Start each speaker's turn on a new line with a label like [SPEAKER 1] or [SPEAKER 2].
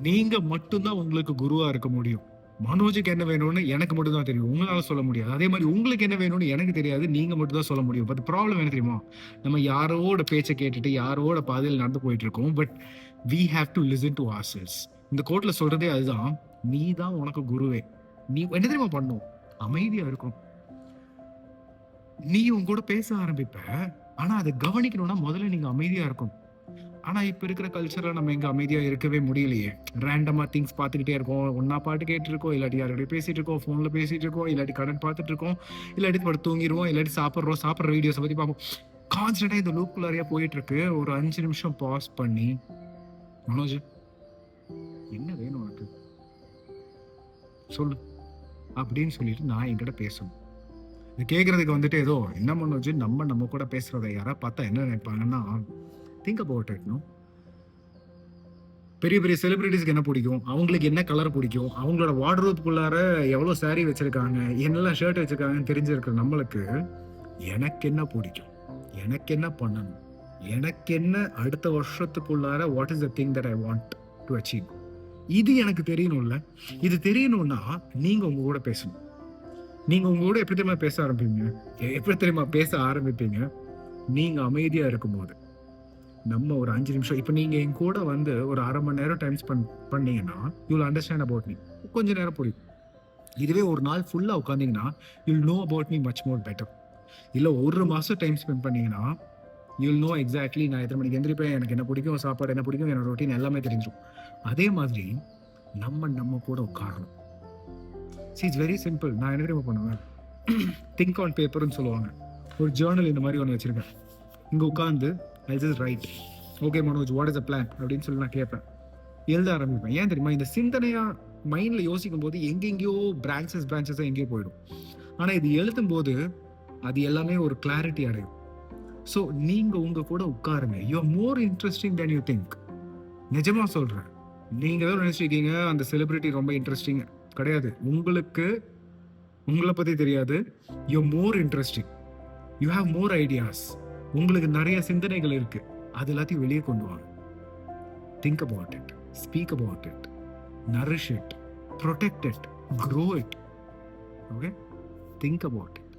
[SPEAKER 1] நீங்க மட்டும்தான் உங்களுக்கு குருவா இருக்க முடியும். மனோஜுக்கு என்ன வேணும்னு எனக்கு மட்டும் தான் தெரியும். உங்களால சொல்ல முடியாது. அதே மாரி உங்களுக்கு என்ன வேணும்னு எனக்கு தெரியாது. நீங்க மட்டும் தான் சொல்ல முடியும். பட் ப்ராப்ளம் என்ன தெரியுமா? நம்ம யாரோட பேச்ச கேட்டுட்டு, யாரோட பாதையில நடந்து போயிட்டு இருக்கோம். But we have to listen to ourselves. இந்த கோட்ல சொல்றதே அதுதான். நீ தான் உனக்கு குருவே. நீ என்ன தெரியுமா பண்ணணும்? அமைதியா இருக்கணும். நீ உன் கூட பேச ஆரம்பிப்ப. ஆனா அத கவனிக்கணும்னா முதல்ல நீங்க அமைதியா இருக்கணும். ஆனா இப்ப இருக்கிற கல்ச்சர்ல நம்ம எங்க அமைதியா இருக்கவே முடியலையே. ரேண்டமா திங்ஸ் பார்த்துக்கிட்டே இருக்கோம். ஒண்ணா பாட்டு கேட்டுட்டு இருக்கோம், இல்லாட்டி யாரோடய பேசிட்டு இருக்கோம், ஃபோன்ல பேசிட்டு இருக்கோம், இல்லாட்டி கடன் பார்த்துட்டு இருக்கோம், இல்லாட்டி படுத்து தூங்கிருவோம், இல்லாட்டி சாப்பிடுறோம், சாப்பிடுற வீடியோஸ பத்தி பார்ப்போம். கான்ஸ்டன்ட்டா இந்த லூப்குள்ளாரயே போயிட்டு இருக்கு. ஒரு 5 நிமிஷம் பாஸ் பண்ணி, மனோஜ் என்ன வேணும் உனக்கு? சொல்லு. அப்படின்னு சொல்லிட்டு நான் என்கிட்ட பேசணும். இது கேட்கறதுக்கு வந்துட்டு ஏதோ என்ன மனோஜ் நம்ம கூட பேசுறத யாராவது பார்த்தா என்ன நினைப்பாங்கன்னா, திங்க் அபௌட் இட் நோ. பெரிய பெரிய செலிபிரிட்டிஸ்க்கு என்ன பிடிக்கும், அவங்களுக்கு என்ன கலர் பிடிக்கும், அவங்களோட வார்ட்ரோப்குள்ளார எவ்வளோ சாரி வச்சிருக்காங்க, என்னெல்லாம் ஷர்ட் வச்சிருக்காங்கன்னு தெரிஞ்சிருக்கிற நம்மளுக்கு எனக்கு என்ன பிடிக்கும், எனக்கு என்ன பண்ணணும், எனக்கு என்ன அடுத்த வருஷத்துக்குள்ளார what is the thing that I want to achieve, இது எனக்கு தெரியணும்ல. இது தெரியணும்னா நீங்க உங்க கூட பேசணும். நீங்க உங்க கூட எப்படி தெரியுமா பேச ஆரம்பிப்பீங்க? எப்படி தெரியுமா பேச ஆரம்பிப்பீங்க? நீங்க அமைதியா இருக்கும்போது. நம்ம ஒரு 5 நிமிஷம் இப்ப நீங்க என் கூட வந்து ஒரு 1/2 மணி நேரம் டைம் ஸ்பெண்ட் பண்ணீங்கன்னா, you will understand about me. கொஞ்ச நேரம் புரியும். இதுவே ஒரு நாள் ஃபுல்லா உட்கார்ந்தீங்கன்னா, you will know about me much more better. இல்ல 1 மாசம் டைம் ஸ்பெண்ட் பண்ணீங்கன்னா, யூ வில் நோ எக்ஸாக்ட்லி நான் எத்தனை மணிக்கு எந்திரிப்பேன், எனக்கு என்ன பிடிக்கும், சாப்பாடு என்ன பிடிக்கும், என்னோட ரொட்டீன் எல்லாமே தெரிஞ்சிரும். அதே மாதிரி நம்ம கூட உட்காரணும். It's very simple. நான் என்ன தெரியுமா பண்ணுவேன்? திங்க் ஆன் பேப்பர்ன்னு சொல்லுவாங்க. ஒரு ஜர்னல் இந்த மாதிரி ஒண்ணு வச்சிருக்கேன். இங்க உட்கார்ந்து I just right. Okay Manoj, what is the plan அப்படின்னு சொல்லி நான் கேட்பேன். எழுத ஆரம்பிப்பேன். ஏன் தெரியுமா? இந்த சிந்தனையா மைண்ட்ல யோசிக்கும் போது எங்கெங்கேயோ பிரான்ச்சஸா எங்கேயோ போயிடும். ஆனா இது எழுதும் போது அது எல்லாமே ஒரு கிளாரிட்டி அடையும். ஸோ நீங்க உங்க கூட உட்காருங்க. You are more interesting than you think. நிஜமா சொல்றேன். நீங்க ஏதோ நினைச்சிருக்கீங்க அந்த செலிபிரிட்டி ரொம்ப இன்ட்ரெஸ்டிங். கிடையாது. உங்களுக்கு உங்களை பத்தி தெரியாது. You are more interesting. You have more ideas. உங்களுக்கு நிறைய சிந்தனைகள் இருக்கு. அது எல்லாத்தையும் வெளியே கொண்டு வாங்க. Think about it, speak about it, nourish it, protect it, grow it. Okay, think about it.